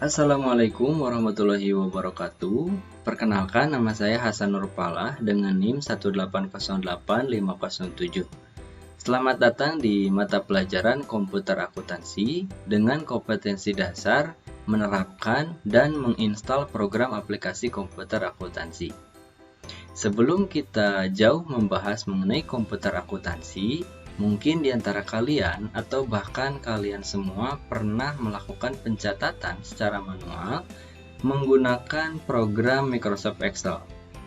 Assalamualaikum warahmatullahi wabarakatuh. Perkenalkan, nama saya Hasan Nurpalah dengan NIM 1808507. Selamat datang di mata pelajaran komputer akuntansi dengan kompetensi dasar menerapkan dan menginstal program aplikasi komputer akuntansi. Sebelum kita jauh membahas mengenai komputer akuntansi, mungkin di antara kalian atau bahkan kalian semua pernah melakukan pencatatan secara manual menggunakan program Microsoft Excel,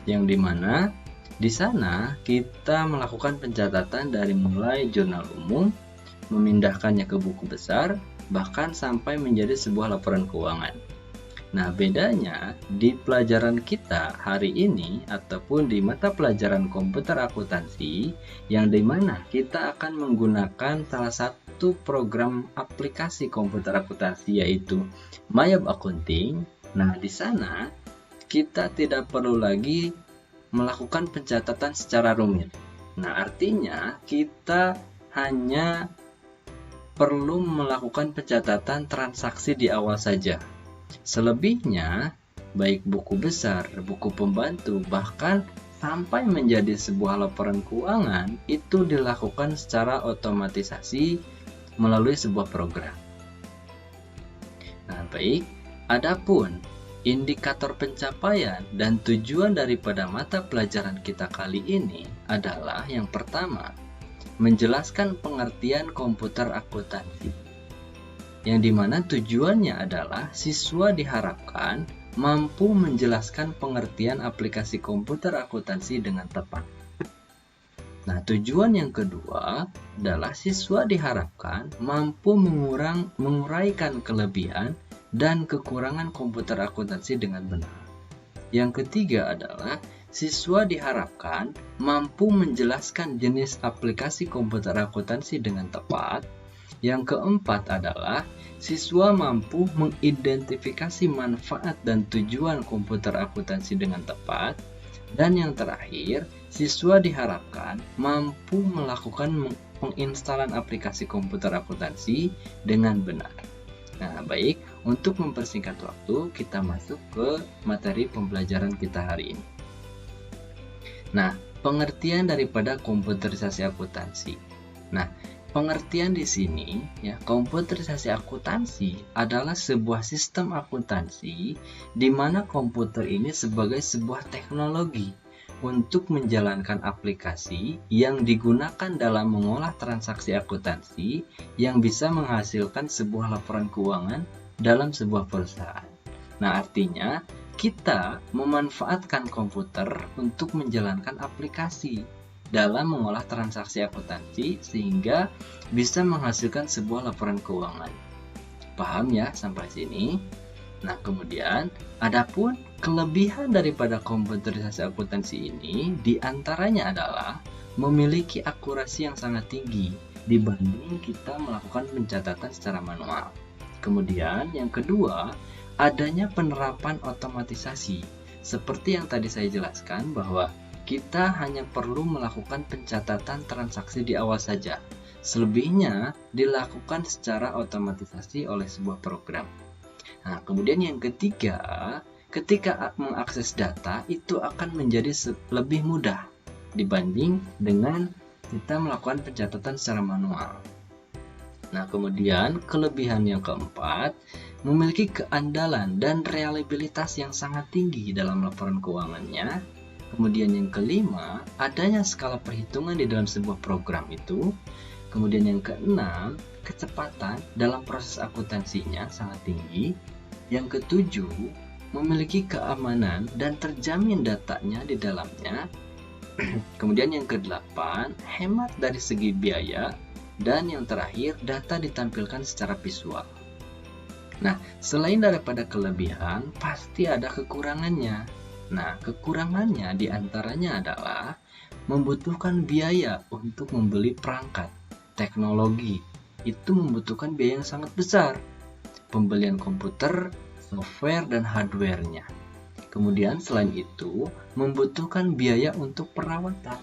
yang dimana di sana kita melakukan pencatatan dari mulai jurnal umum, memindahkannya ke buku besar, bahkan sampai menjadi sebuah laporan keuangan. Nah, bedanya di pelajaran kita hari ini ataupun di mata pelajaran komputer akuntansi, yang dimana kita akan menggunakan salah satu program aplikasi komputer akuntansi yaitu MyJob Accounting. Nah, di sana kita tidak perlu lagi melakukan pencatatan secara rumit. Nah, artinya kita hanya perlu melakukan pencatatan transaksi di awal saja. Selebihnya, baik buku besar, buku pembantu, bahkan sampai menjadi sebuah laporan keuangan, itu dilakukan secara otomatisasi melalui sebuah program. Nah, baik, adapun indikator pencapaian dan tujuan daripada mata pelajaran kita kali ini adalah yang pertama, menjelaskan pengertian komputer akuntansi, yang dimana tujuannya adalah siswa diharapkan mampu menjelaskan pengertian aplikasi komputer akuntansi dengan tepat. Nah, tujuan yang kedua adalah siswa diharapkan mampu menguraikan kelebihan dan kekurangan komputer akuntansi dengan benar. Yang ketiga adalah siswa diharapkan mampu menjelaskan jenis aplikasi komputer akuntansi dengan tepat. Yang keempat adalah siswa mampu mengidentifikasi manfaat dan tujuan komputer akuntansi dengan tepat. Dan yang terakhir, siswa diharapkan mampu melakukan penginstalan aplikasi komputer akuntansi dengan benar. Nah, baik, untuk mempersingkat waktu, kita masuk ke materi pembelajaran kita hari ini. Nah, pengertian daripada komputerisasi akuntansi. Nah, pengertian di sini, ya, komputerisasi akuntansi adalah sebuah sistem akuntansi di mana komputer ini sebagai sebuah teknologi untuk menjalankan aplikasi yang digunakan dalam mengolah transaksi akuntansi yang bisa menghasilkan sebuah laporan keuangan dalam sebuah perusahaan. Nah, artinya kita memanfaatkan komputer untuk menjalankan aplikasi dalam mengolah transaksi akuntansi sehingga bisa menghasilkan sebuah laporan keuangan. Paham ya sampai sini? Nah, kemudian adapun kelebihan daripada komputerisasi akuntansi ini diantaranya adalah memiliki akurasi yang sangat tinggi dibanding kita melakukan pencatatan secara manual. Kemudian yang kedua, adanya penerapan otomatisasi. Seperti yang tadi saya jelaskan bahwa kita hanya perlu melakukan pencatatan transaksi di awal saja. Selebihnya dilakukan secara otomatisasi oleh sebuah program. Nah, kemudian yang ketiga, ketika mengakses data itu akan menjadi lebih mudah dibanding dengan kita melakukan pencatatan secara manual. Nah, kemudian kelebihan yang keempat, memiliki keandalan dan reliabilitas yang sangat tinggi dalam laporan keuangannya. Kemudian yang kelima, adanya skala perhitungan di dalam sebuah program itu. Kemudian yang keenam, kecepatan dalam proses akuntansinya sangat tinggi. Yang ketujuh, memiliki keamanan dan terjamin datanya di dalamnya. Kemudian yang kedelapan, hemat dari segi biaya. Dan yang terakhir, data ditampilkan secara visual. Nah, selain daripada kelebihan, pasti ada kekurangannya. Nah, kekurangannya diantaranya adalah membutuhkan biaya untuk membeli perangkat teknologi. Itu membutuhkan biaya yang sangat besar. Pembelian komputer, software, dan hardware-nya. Kemudian selain itu, membutuhkan biaya untuk perawatan.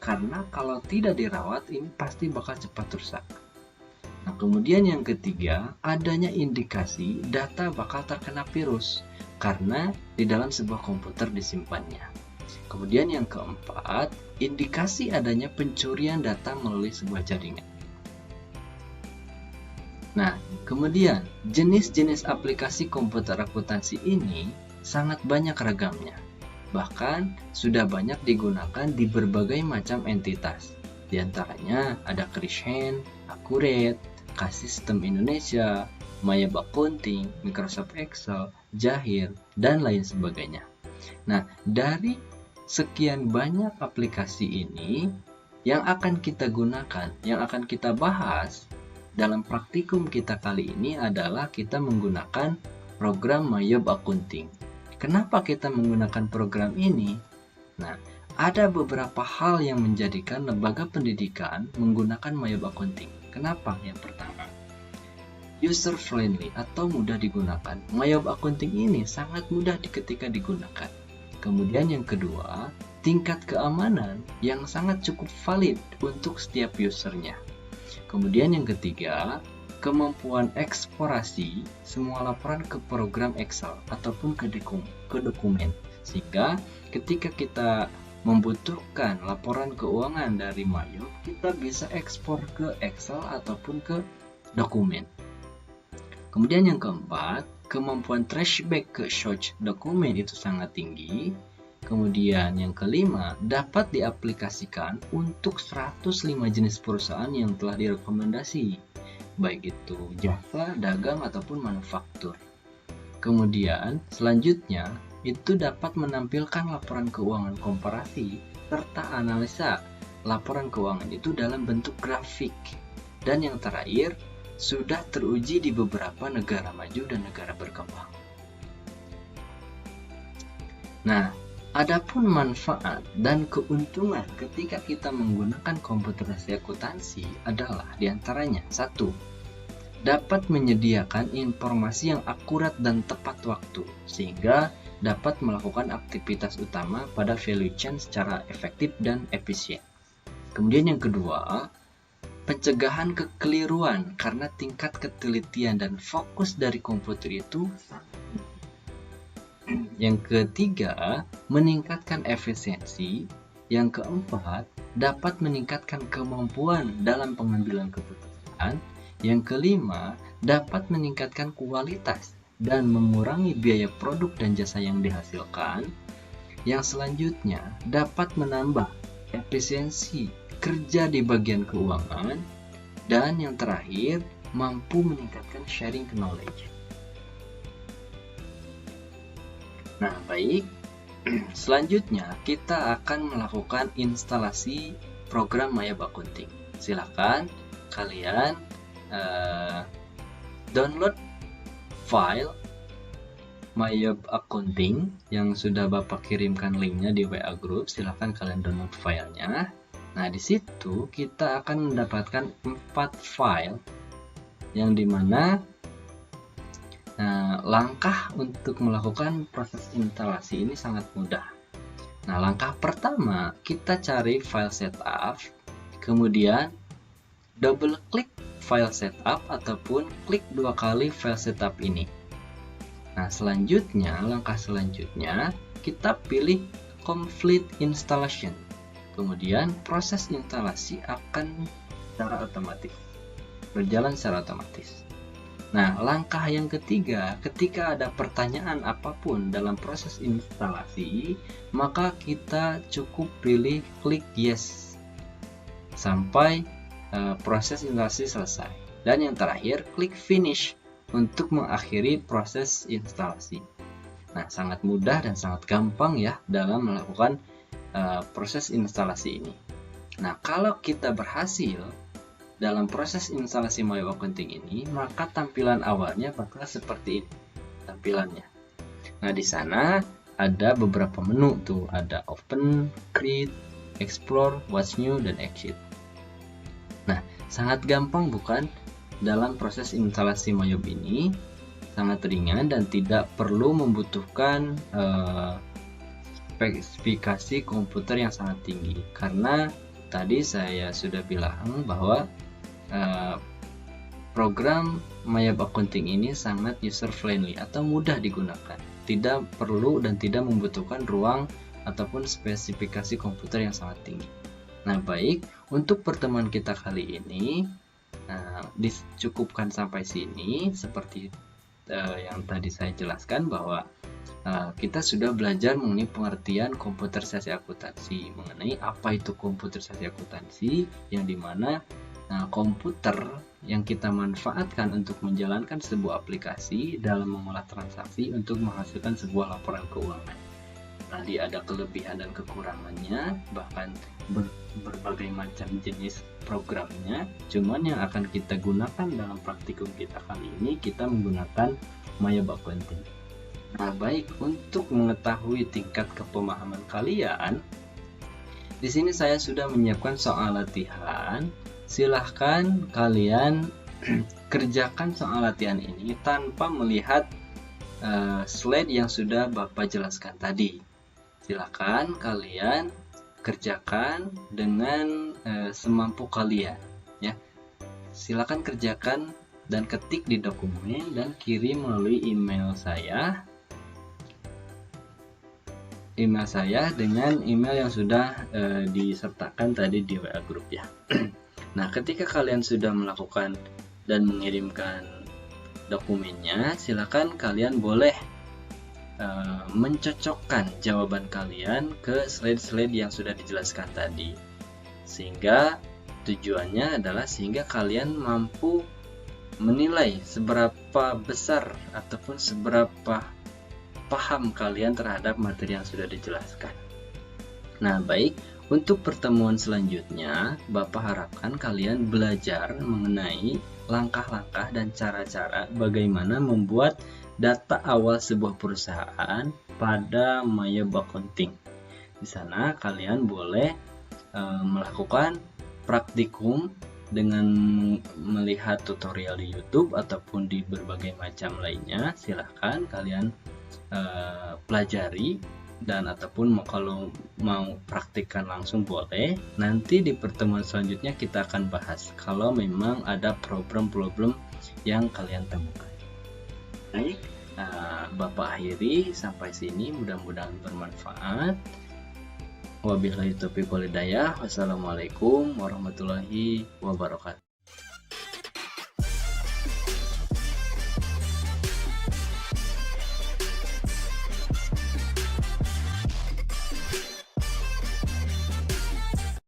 Karena kalau tidak dirawat, ini pasti bakal cepat rusak. Nah, kemudian yang ketiga, adanya indikasi data bakal terkena virus karena di dalam sebuah komputer disimpannya. Kemudian yang keempat, indikasi adanya pencurian data melalui sebuah jaringan. Nah, kemudian jenis-jenis aplikasi komputer akuntansi ini sangat banyak ragamnya. Bahkan sudah banyak digunakan di berbagai macam entitas. Di antaranya ada Christian, Accurate, K-System Indonesia, Mayab Accounting, Microsoft Excel, Jahir, dan lain sebagainya. Nah, dari sekian banyak aplikasi ini yang akan kita gunakan, yang akan kita bahas dalam praktikum kita kali ini adalah kita menggunakan program Mayab Accounting. Kenapa kita menggunakan program ini? Nah, ada beberapa hal yang menjadikan lembaga pendidikan menggunakan Mayab Accounting. Kenapa? Yang pertama, user friendly atau mudah digunakan. Mayab Accounting ini sangat mudah ketika digunakan. Kemudian yang kedua, tingkat keamanan yang sangat cukup valid untuk setiap usernya. Kemudian yang ketiga, kemampuan eksplorasi semua laporan ke program Excel ataupun ke dokumen. Sehingga ketika kita membutuhkan laporan keuangan dari Mayab, kita bisa ekspor ke Excel ataupun ke dokumen. Kemudian yang keempat, kemampuan trashback ke search dokumen itu sangat tinggi. Kemudian yang kelima, dapat diaplikasikan untuk 105 jenis perusahaan yang telah direkomendasi, baik itu jasa, dagang, ataupun manufaktur. Kemudian selanjutnya, itu dapat menampilkan laporan keuangan komparasi serta analisa laporan keuangan itu dalam bentuk grafik. Dan yang terakhir, sudah teruji di beberapa negara maju dan negara berkembang. Nah, adapun manfaat dan keuntungan ketika kita menggunakan komputerasi akuntansi adalah diantaranya: 1. Dapat menyediakan informasi yang akurat dan tepat waktu, sehingga dapat melakukan aktivitas utama pada value chain secara efektif dan efisien. Kemudian yang kedua, pencegahan kekeliruan karena tingkat ketelitian dan fokus dari komputer itu. Yang ketiga, meningkatkan efisiensi. Yang keempat, dapat meningkatkan kemampuan dalam pengambilan keputusan. Yang kelima, dapat meningkatkan kualitas dan mengurangi biaya produk dan jasa yang dihasilkan. Yang selanjutnya, dapat menambah efisiensi kerja di bagian keuangan. Dan yang terakhir, mampu meningkatkan sharing knowledge. Nah, baik. Selanjutnya, kita akan melakukan instalasi program Mayab Accounting. Silakan kalian download file Mayab Accounting yang sudah Bapak kirimkan linknya di WA Group. Silakan kalian download filenya. Nah, di situ kita akan mendapatkan 4 file yang dimana langkah untuk melakukan proses instalasi ini sangat mudah. Nah, langkah pertama, kita cari file setup, kemudian double klik file setup ataupun klik 2 kali file setup ini. Nah, selanjutnya, langkah selanjutnya, kita pilih complete installation. Kemudian proses instalasi akan berjalan secara otomatis. Nah, langkah yang ketiga, ketika ada pertanyaan apapun dalam proses instalasi, maka kita cukup pilih klik yes sampai proses instalasi selesai. Dan yang terakhir, klik finish untuk mengakhiri proses instalasi. Nah, sangat mudah dan sangat gampang ya dalam melakukan proses instalasi ini. Nah, kalau kita berhasil dalam proses instalasi Mayab Accounting ini, maka tampilan awalnya bakal seperti ini tampilannya. Nah, di sana ada beberapa menu tuh, ada Open, Create, Explore, What's New, dan Exit. Nah, sangat gampang bukan dalam proses instalasi Mayab ini, sangat ringan dan tidak perlu membutuhkan spesifikasi komputer yang sangat tinggi, karena tadi saya sudah bilang bahwa program Mayab Accounting ini sangat user friendly atau mudah digunakan. Tidak perlu dan tidak membutuhkan ruang ataupun spesifikasi komputer yang sangat tinggi. Nah, baik, untuk pertemuan kita kali ini dicukupkan sampai sini. Seperti yang tadi saya jelaskan bahwa kita sudah belajar mengenai pengertian komputerisasi akuntansi, mengenai apa itu komputerisasi akuntansi, yang dimana komputer yang kita manfaatkan untuk menjalankan sebuah aplikasi dalam mengolah transaksi untuk menghasilkan sebuah laporan keuangan. Tadi ada kelebihan dan kekurangannya, bahkan berbagai macam jenis programnya. Cuman yang akan kita gunakan dalam praktikum kita kali ini, kita menggunakan Mayab Accounting. Nah, baik, untuk mengetahui tingkat kepemahaman kalian, di sini saya sudah menyiapkan soal latihan. Silahkan kalian kerjakan soal latihan ini tanpa melihat slide yang sudah Bapak jelaskan tadi. Silahkan kalian kerjakan dengan semampu kalian, ya. Silahkan kerjakan dan ketik di dokumen dan kirim melalui email saya dengan email yang sudah disertakan tadi di WA Group, ya. Nah, ketika kalian sudah melakukan dan mengirimkan dokumennya, silakan kalian boleh mencocokkan jawaban kalian ke slide-slide yang sudah dijelaskan tadi, sehingga tujuannya adalah sehingga kalian mampu menilai seberapa besar ataupun seberapa paham kalian terhadap materi yang sudah dijelaskan. Nah, baik, untuk pertemuan selanjutnya, Bapak harapkan kalian belajar mengenai langkah-langkah dan cara-cara bagaimana membuat data awal sebuah perusahaan pada Mayab Accounting. Di sana kalian boleh melakukan praktikum dengan melihat tutorial di YouTube ataupun di berbagai macam lainnya. Silahkan kalian pelajari, dan ataupun kalau mau praktikkan langsung boleh. Nanti di pertemuan selanjutnya kita akan bahas kalau memang ada problem-problem yang kalian temukan. Baik, Bapak akhiri sampai sini, mudah-mudahan bermanfaat. Wabillahi taufiq wal hidayah. Wassalamualaikum warahmatullahi wabarakatuh.